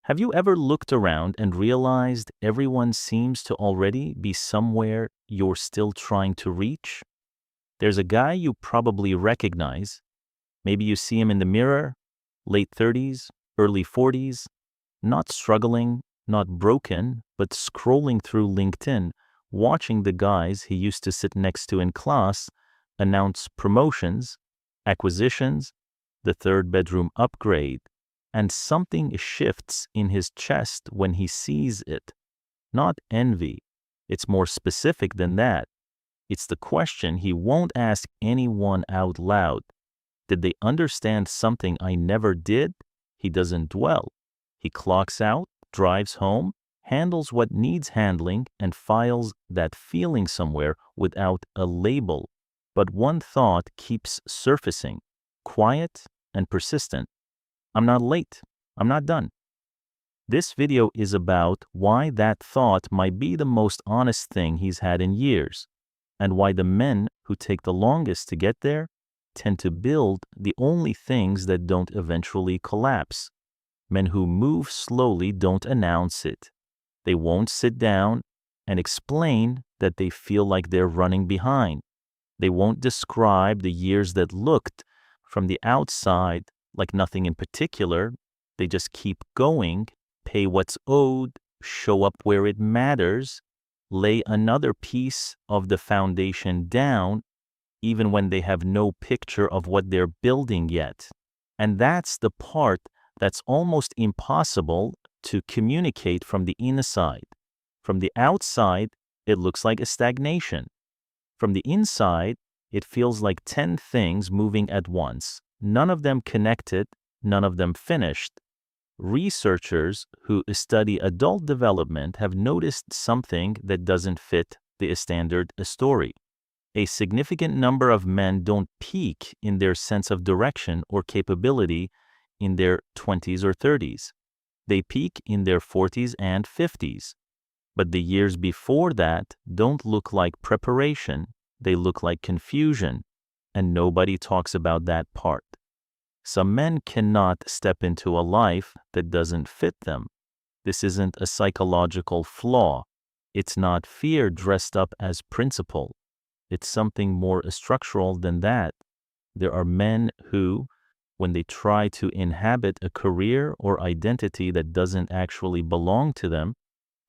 Have you ever looked around and realized everyone seems to already be somewhere you're still trying to reach? There's a guy you probably recognize. Maybe you see him in the mirror, late 30s, early 40s, not struggling, not broken, but scrolling through LinkedIn, watching the guys he used to sit next to in class announce promotions, acquisitions, the third bedroom upgrade, and something shifts in his chest when he sees it. Not envy. It's more specific than that. It's the question he won't ask anyone out loud. Did they understand something I never did? He doesn't dwell. He clocks out, drives home, handles what needs handling, and files that feeling somewhere without a label. But one thought keeps surfacing, quiet and persistent. I'm not late. I'm not done. This video is about why that thought might be the most honest thing he's had in years, and why the men who take the longest to get there tend to build the only things that don't eventually collapse. Men who move slowly don't announce it. They won't sit down and explain that they feel like they're running behind. They won't describe the years that looked from the outside like nothing in particular. They just keep going, pay what's owed, show up where it matters, lay another piece of the foundation down, even when they have no picture of what they're building yet. And that's the part that's almost impossible to communicate from the inside. From the outside, it looks like a stagnation. From the inside, it feels like 10 things moving at once, none of them connected, none of them finished. Researchers who study adult development have noticed something that doesn't fit the standard story. A significant number of men don't peak in their sense of direction or capability in their 20s or 30s. They peak in their 40s and 50s. But the years before that don't look like preparation, they look like confusion, and nobody talks about that part. Some men cannot step into a life that doesn't fit them. This isn't a psychological flaw. It's not fear dressed up as principle. It's something more structural than that. There are men who, when they try to inhabit a career or identity that doesn't actually belong to them,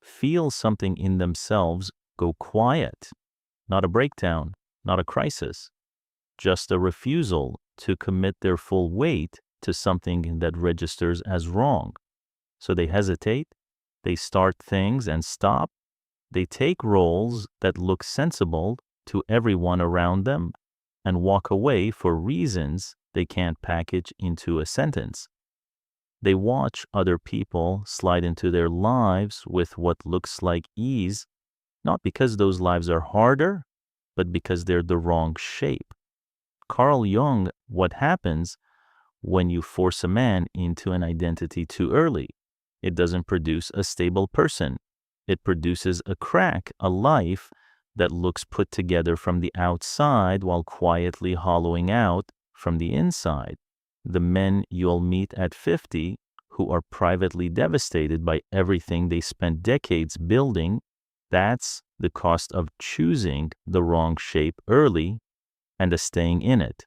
feel something in themselves go quiet. Not a breakdown, not a crisis, just a refusal to commit their full weight to something that registers as wrong. So they hesitate, they start things and stop, they take roles that look sensible to everyone around them and walk away for reasons they can't package into a sentence. They watch other people slide into their lives with what looks like ease, not because those lives are harder, but because they're the wrong shape. Carl Jung, what happens when you force a man into an identity too early? It doesn't produce a stable person. It produces a crack, a life that looks put together from the outside while quietly hollowing out from the inside. The men you'll meet at 50 who are privately devastated by everything they spent decades building, that's the cost of choosing the wrong shape early and staying in it.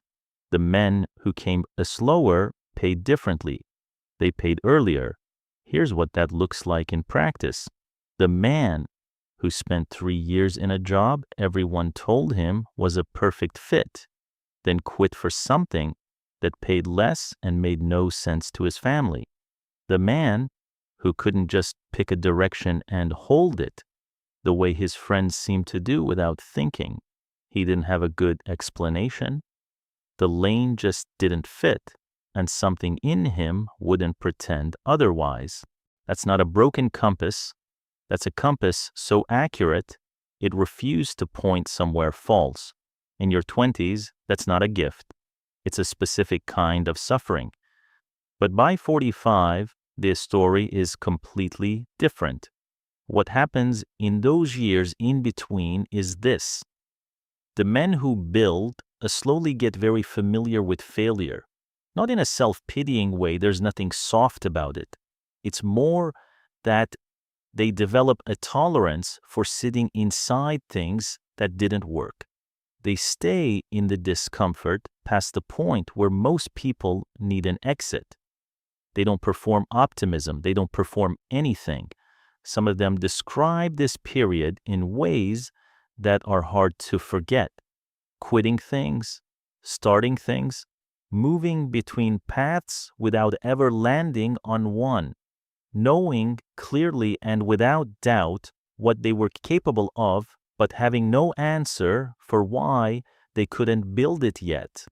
The men who came slower paid differently. They paid earlier. Here's what that looks like in practice. The man who spent 3 years in a job everyone told him was a perfect fit, then quit for something that paid less and made no sense to his family. The man who couldn't just pick a direction and hold it the way his friends seemed to do without thinking. He didn't have a good explanation. The lane just didn't fit, and something in him wouldn't pretend otherwise. That's not a broken compass. That's a compass so accurate, it refused to point somewhere false. In your 20s, that's not a gift. It's a specific kind of suffering. But by 45, the story is completely different. What happens in those years in between is this. The men who build slowly get very familiar with failure. Not in a self-pitying way, there's nothing soft about it. It's more that they develop a tolerance for sitting inside things that didn't work. They stay in the discomfort past the point where most people need an exit. They don't perform optimism. They don't perform anything. Some of them describe this period in ways that are hard to forget. Quitting things, starting things, moving between paths without ever landing on one, knowing clearly and without doubt what they were capable of, but having no answer for why they couldn't build it yet.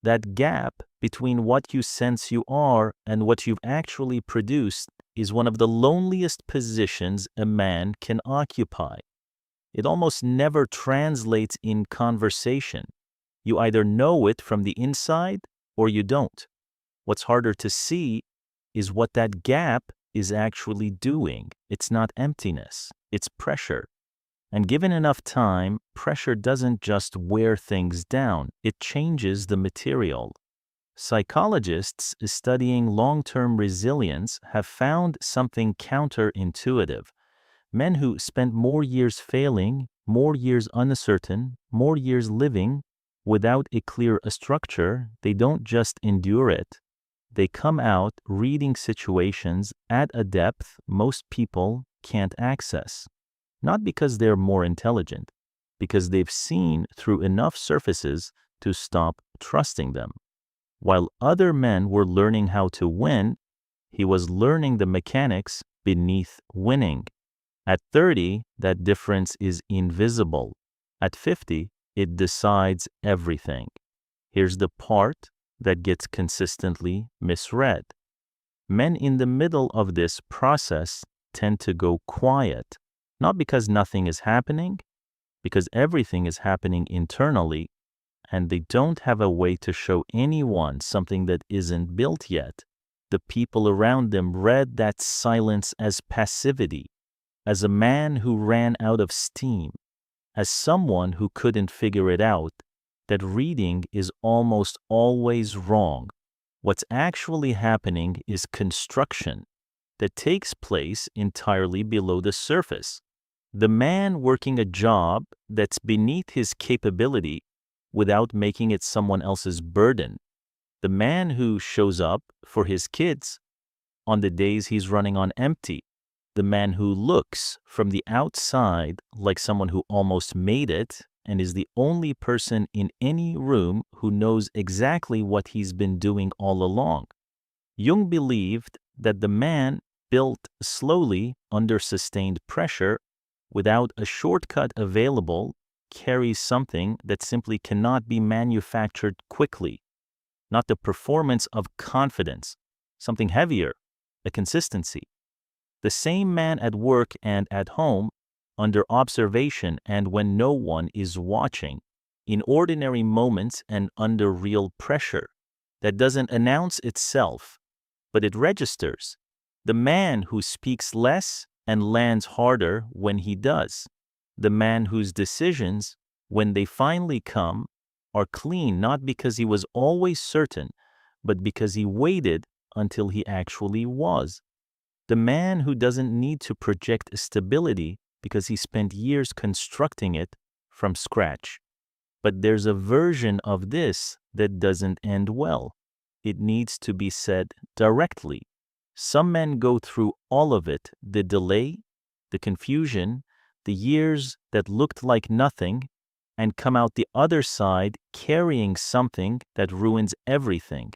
That gap between what you sense you are and what you've actually produced is one of the loneliest positions a man can occupy. It almost never translates in conversation. You either know it from the inside or you don't. What's harder to see is what that gap is actually doing. It's not emptiness, it's pressure. And given enough time, pressure doesn't just wear things down, it changes the material. Psychologists studying long-term resilience have found something counterintuitive. Men who spent more years failing, more years uncertain, more years living without a clear structure, they don't just endure it. They come out reading situations at a depth most people can't access. Not because they're more intelligent, because they've seen through enough surfaces to stop trusting them. While other men were learning how to win, he was learning the mechanics beneath winning. At 30, that difference is invisible. At 50, it decides everything. Here's the part that gets consistently misread. Men in the middle of this process tend to go quiet, not because nothing is happening, because everything is happening internally, and they don't have a way to show anyone something that isn't built yet. The people around them read that silence as passivity, as a man who ran out of steam, as someone who couldn't figure it out. That reading is almost always wrong. What's actually happening is construction that takes place entirely below the surface. The man working a job that's beneath his capability without making it someone else's burden. The man who shows up for his kids on the days he's running on empty. The man who looks from the outside like someone who almost made it and is the only person in any room who knows exactly what he's been doing all along. Jung believed that the man built slowly under sustained pressure without a shortcut available carries something that simply cannot be manufactured quickly. Not the performance of confidence, something heavier, a consistency. The same man at work and at home, under observation and when no one is watching, in ordinary moments and under real pressure, that doesn't announce itself, but it registers. The man who speaks less and lands harder when he does. The man whose decisions, when they finally come, are clean not because he was always certain, but because he waited until he actually was. The man who doesn't need to project stability because he spent years constructing it from scratch. But there's a version of this that doesn't end well. It needs to be said directly. Some men go through all of it, the delay, the confusion, the years that looked like nothing, and come out the other side carrying something that ruins everything.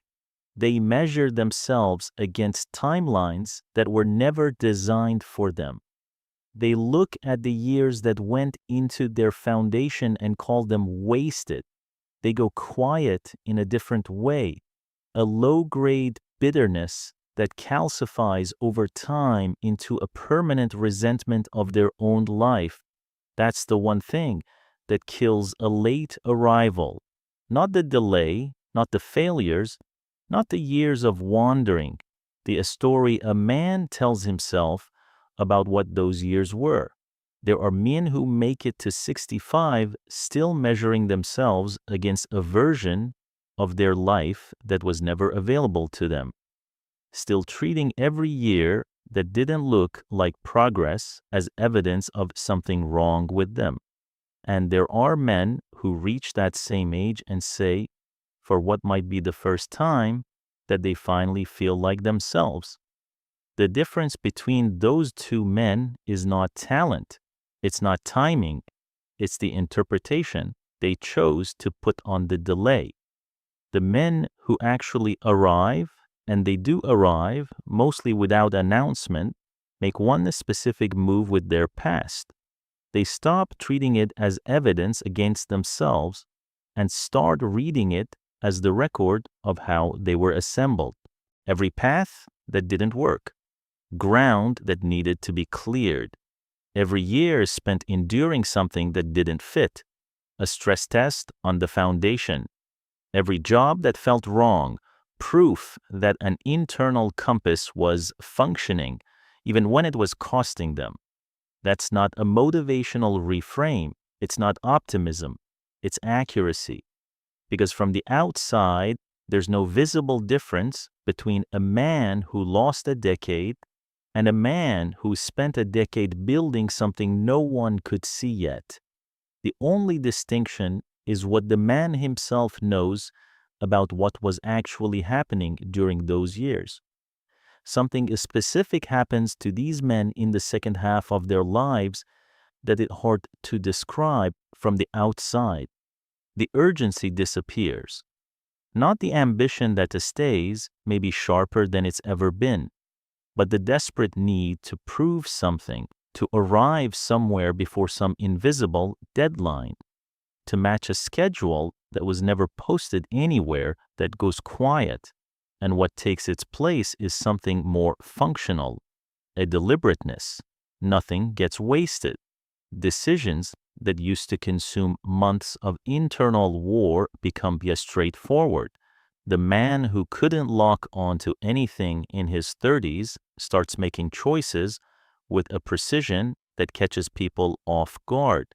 They measure themselves against timelines that were never designed for them. They look at the years that went into their foundation and call them wasted. They go quiet in a different way, a low-grade bitterness that calcifies over time into a permanent resentment of their own life. That's the one thing that kills a late arrival. Not the delay, not the failures, not the years of wandering, the story a man tells himself about what those years were. There are men who make it to 65 still measuring themselves against a version of their life that was never available to them, still treating every year that didn't look like progress as evidence of something wrong with them. And there are men who reach that same age and say, for what might be the first time, that they finally feel like themselves. The difference between those two men is not talent, it's not timing, it's the interpretation they chose to put on the delay. The men who actually arrive, and they do arrive, mostly without announcement, make one specific move with their past. They stop treating it as evidence against themselves and start reading it as the record of how they were assembled. Every path that didn't work, ground that needed to be cleared, every year spent enduring something that didn't fit, a stress test on the foundation, every job that felt wrong, proof that an internal compass was functioning, even when it was costing them. That's not a motivational reframe. It's not optimism. It's accuracy. Because from the outside, there's no visible difference between a man who lost a decade and a man who spent a decade building something no one could see yet. The only distinction is what the man himself knows about what was actually happening during those years. Something specific happens to these men in the second half of their lives that is hard to describe from the outside. The urgency disappears. Not the ambition that stays, may be sharper than it's ever been, but the desperate need to prove something, to arrive somewhere before some invisible deadline, to match a schedule that was never posted anywhere, that goes quiet, and what takes its place is something more functional, a deliberateness. Nothing gets wasted. Decisions that used to consume months of internal war become straightforward. The man who couldn't lock onto anything in his 30s starts making choices with a precision that catches people off guard.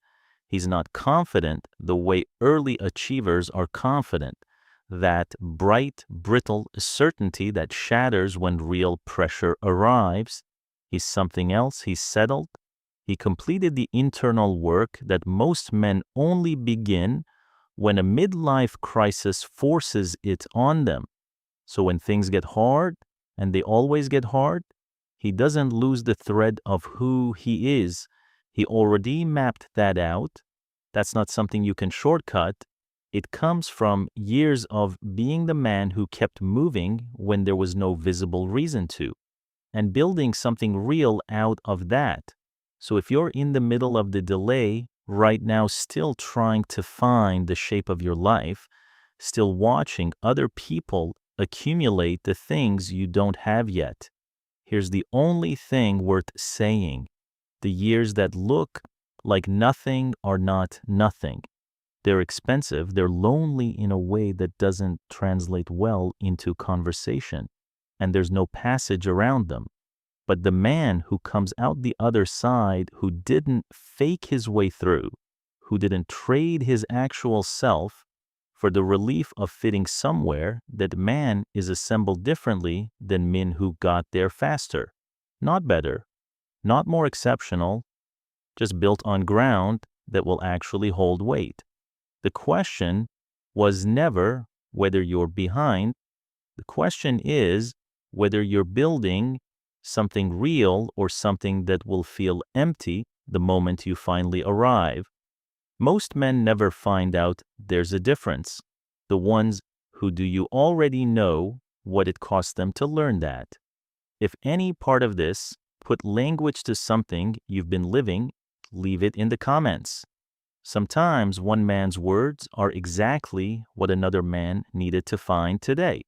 He's not confident the way early achievers are confident, that bright, brittle certainty that shatters when real pressure arrives. He's something else. He's settled. He completed the internal work that most men only begin when a midlife crisis forces it on them. So when things get hard, and they always get hard, he doesn't lose the thread of who he is. He already mapped that out. That's not something you can shortcut. It comes from years of being the man who kept moving when there was no visible reason to, and building something real out of that. So if you're in the middle of the delay right now, still trying to find the shape of your life, still watching other people accumulate the things you don't have yet, here's the only thing worth saying. The years that look like nothing are not nothing. They're expensive, they're lonely in a way that doesn't translate well into conversation, and there's no passage around them. But the man who comes out the other side, who didn't fake his way through, who didn't trade his actual self for the relief of fitting somewhere, that man is assembled differently than men who got there faster. Not better, not more exceptional, just built on ground that will actually hold weight. The question was never whether you're behind. The question is whether you're building something real or something that will feel empty the moment you finally arrive. Most men never find out there's a difference. The ones who do, you already know what it costs them to learn that. If any part of this put language to something you've been living, leave it in the comments. Sometimes one man's words are exactly what another man needed to find today.